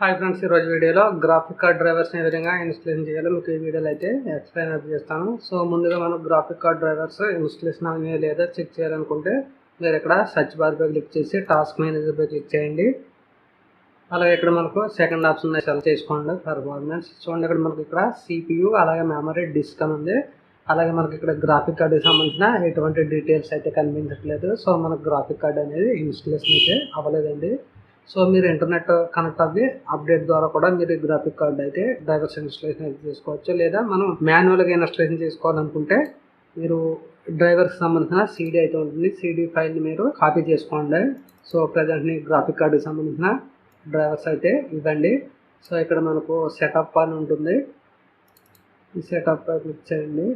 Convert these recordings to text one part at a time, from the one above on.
Hi friends, ఈరోజు వీడియోలో graphic card డ్రైవర్స్ని ఏ విధంగా ఇన్స్టాలేషన్ చేయాలో మీకు ఈ వీడియోలో అయితే ఎక్స్ప్లెయిన్ చేస్తాను. సో ముందుగా మనం గ్రాఫిక్ కార్డ్ డ్రైవర్స్ ఇన్స్టాలేషన్ అనే లేదా చెక్ చేయాలనుకుంటే మీరు ఇక్కడ సర్చ్ బార్పై క్లిక్ చేసి టాస్క్ మేనేజర్పై క్లిక్ చేయండి. అలాగే ఇక్కడ మనకు సెకండ్ ఆప్షన్ సెలెక్ట్ చేసుకోండి, పర్ఫార్మెన్స్. చూడండి, ఇక్కడ మనకి ఇక్కడ CPU అలాగే మెమరీ డిస్క్ అని ఉంది. అలాగే మనకి ఇక్కడ గ్రాఫిక్ కార్డుకి సంబంధించిన ఎటువంటి డీటెయిల్స్ అయితే కనిపించట్లేదు. సో మనకు గ్రాఫిక్ కార్డ్ అనేది ఇన్స్టాలేషన్ అయితే అవ్వలేదండి. సో మీరు ఇంటర్నెట్ కనెక్ట్ అవ్వి అప్డేట్ ద్వారా కూడా మీరు గ్రాఫిక్ కార్డ్ అయితే డ్రైవర్స్ ఇన్స్టాలేషన్ అయితే చేసుకోవచ్చు. లేదా మనం మాన్యువల్గా ఇన్స్టాలేషన్ చేసుకోవాలనుకుంటే మీరు డ్రైవర్కి సంబంధించిన CD అయితే ఉంటుంది. CD ఫైల్ని మీరు కాపీ చేసుకోండి. సో ప్రజెంట్ మీ గ్రాఫిక్ కార్డుకి సంబంధించిన డ్రైవర్స్ అయితే ఇవ్వండి. సో ఇక్కడ మనకు సెటప్ అని ఉంటుంది. ఈ సెటప్ పై క్లిక్ చేయండి.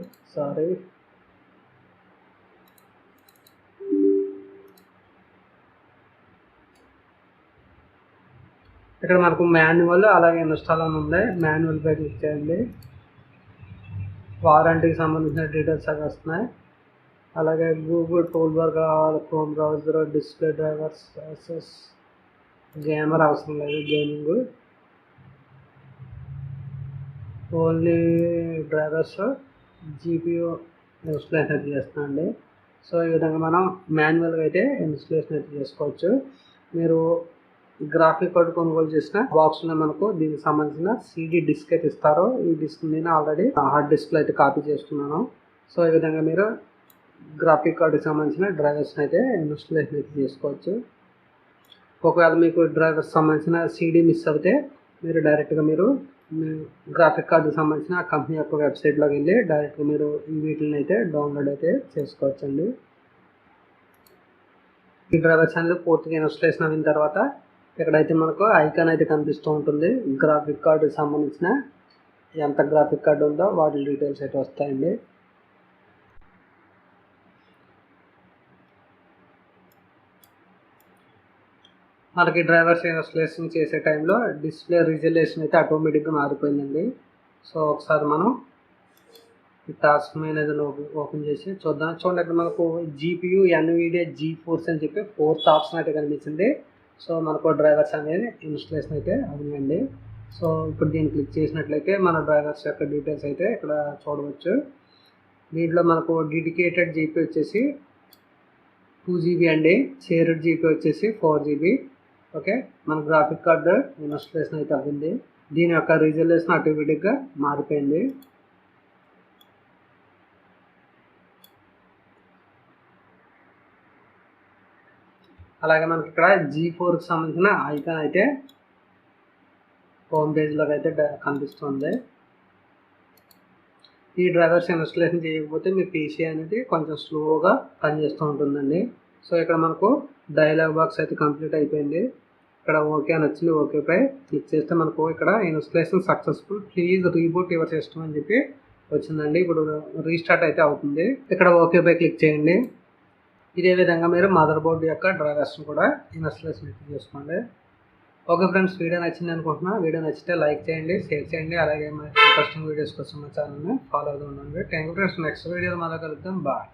ఇక్కడ మనకు మాన్యువల్ అలాగే ఇన్స్టాల్ అని ఉంది. మాన్యువల్ పై క్లిక్ చేయండి. వారంటీకి సంబంధించిన డీటెయిల్స్ అవి వస్తున్నాయి. అలాగే గూగుల్ టూల్ బార్ కావాలి, chrome browser, display drivers, access, gamer అవసరం లేదు, gaming only drivers, GPU installation అయితే చేస్తున్నాండి. సో ఈ విధంగా మనం మాన్యువల్గా అయితే ఇన్స్టాలేషన్ అయితే చేసుకోవచ్చు. మీరు గ్రాఫిక్ కార్డ్ కొనుగోలు చేసిన బాక్స్లో మనకు దీనికి సంబంధించిన CD డిస్క్ అయితే ఇస్తారు. ఈ డిస్క్ నేను ఆల్రెడీ హార్డ్ డిస్క్లో అయితే కాపీ చేస్తున్నాను. సో ఈ విధంగా మీరు గ్రాఫిక్ కార్డుకి సంబంధించిన డ్రైవర్స్ని అయితే ఇన్స్టాలేషన్ అయితే చేసుకోవచ్చు. ఒకవేళ మీకు డ్రైవర్స్ సంబంధించిన CD మిస్ అయితే మీరు డైరెక్ట్గా మీరు గ్రాఫిక్ కార్డుకి సంబంధించిన కంపెనీ యొక్క వెబ్సైట్లోకి వెళ్ళి డైరెక్ట్గా మీరు వీటిని అయితే డౌన్లోడ్ అయితే చేసుకోవచ్చండి. ఈ డ్రైవర్స్ అనేది పూర్తిగా ఇన్స్టాలేషన్ అయిన తర్వాత ఇక్కడైతే మనకు ఐకాన్ అయితే కనిపిస్తూ ఉంటుంది. గ్రాఫిక్ కార్డుకి సంబంధించిన ఎంత గ్రాఫిక్ కార్డు ఉందో వాటి డీటెయిల్స్ అయితే వస్తాయండి. మనకి డ్రైవర్స్ ఇన్స్టాలేషన్ చేసే టైంలో డిస్ప్లే రిజల్యూషన్ అయితే ఆటోమేటిక్గా మారిపోయిందండి. సో ఒకసారి మనం ఈ టాస్క్ మేనేజర్ ఓపెన్ చేసి చూద్దాం. చూడండి, ఇక్కడ మనకు GPU NVIDIA GeForce అని చెప్పి 4th ఆప్షన్ అయితే కనిపించింది. సో మనకు డ్రైవర్స్ అనేది ఇన్స్టాలేషన్ అయితే అవునండి. సో ఇప్పుడు దీన్ని క్లిక్ చేసినట్లయితే మన డ్రైవర్స్ యొక్క డీటెయిల్స్ అయితే ఇక్కడ చూడవచ్చు. దీంట్లో మనకు డెడికేటెడ్ GPU వచ్చేసి 2GB అండి, షేర్డ్ GPU వచ్చేసి 4GB. ఓకే, మన గ్రాఫిక్ కార్డు ఇన్స్టాలేషన్ అయితే అవ్వింది. దీని యొక్క రిజల్యూషన్ ఆటోమేటిక్గా మారిపోయింది. అలాగే మనకి ఇక్కడ G4కి సంబంధించిన ఐకాన్ అయితే హోమ్ పేజ్లో అయితే కనిపిస్తుంది. ఈ డ్రైవర్స్ ఇన్స్టాలేషన్ చేయకపోతే మీ PC అనేది కొంచెం స్లోగా పనిచేస్తూ ఉంటుందండి. సో ఇక్కడ మనకు డైలాగ్ బాక్స్ అయితే కంప్లీట్ అయిపోయింది. ఇక్కడ ఓకే అని వచ్చింది. ఓకేపై క్లిక్ చేస్తే మనకు ఇక్కడ installation successful, please reboot your system అని చెప్పి వచ్చిందండి. ఇప్పుడు రీస్టార్ట్ అయితే అవుతుంది. ఇక్కడ ఓకేపై క్లిక్ చేయండి. ఇదే విధంగా మీరు మదర్ బోర్డు యొక్క డ్రైవర్స్ని కూడా ఇన్స్టాలేషన్ చేసుకోండి. ఓకే ఫ్రెండ్స్, వీడియో నచ్చింది అనుకుంటున్నా. వీడియో నచ్చితే లైక్ చేయండి, షేర్ చేయండి. అలాగే ఇంట్రెస్టింగ్ వీడియోస్ కోసం మా ఛానల్ని ఫాలో అవుతూ ఉండండి. Thank you friends. నెక్స్ట్ వీడియోలో మళ్ళీ కలుద్దాం. బాయ్.